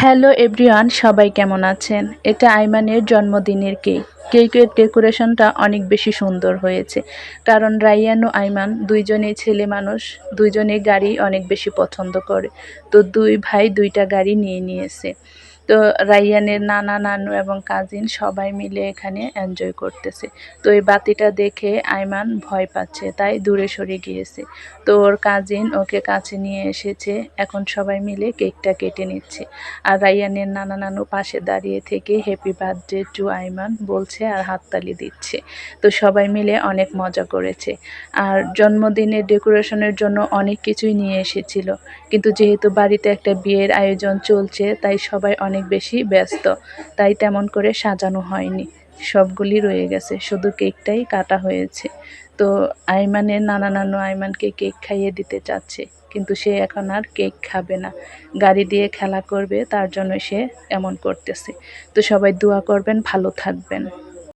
Hello everyone, সবাই কেমন আছেন? এটা আইমানের জন্মদিনের কেক। কেকের ডেকোরেশনটা অনেক বেশি সুন্দর হয়েছে, কারণ রাইয়ান ও আইমান দুইজনেই ছেলে মানুষ, দুইজনেই গাড়ি অনেক বেশি পছন্দ করে। তো দুই ভাই দুইটা গাড়ি নিয়ে নিয়েছে। তো রাইয়ানের নানা নানু এবং কাজিন সবাই মিলে এখানে এনজয় করতেছে। তো এই বাতিটা দেখে আইমান ভয় পাচ্ছে, তাই দূরে সরে গিয়েছে। তো ওর কাজিন ওকে কাছে নিয়ে এসেছে, এখন সবাই মিলে কেকটা কেটে নিচ্ছে। আর রাইয়ানের নানা নানু পাশে দাঁড়িয়ে থেকে হ্যাপি বার্থডে টু আইমান বলছে আর হাততালি দিচ্ছে। তো সবাই মিলে অনেক মজা করেছে। আর জন্মদিনের ডেকোরেশনের জন্য অনেক কিছুই নিয়ে এসেছিল, কিন্তু যেহেতু বাড়িতে একটা বিয়ের আয়োজন চলছে তাই সবাই অনেক বেশি ব্যস্ত, তাই তেমন করে সাজানো হয়নি। সবগুলি রয়ে গেছে, শুধু কেকটাই কাটা হয়েছে। তো আইমানের নানা নানু আইমানকে কেক খাইয়ে দিতে চাচ্ছে, কিন্তু সে এখন আর কেক খাবে না, গাড়ি দিয়ে খেলা করবে, তার জন্য সে এমন করতেছে। তো সবাই দোয়া করবেন, ভালো থাকবেন।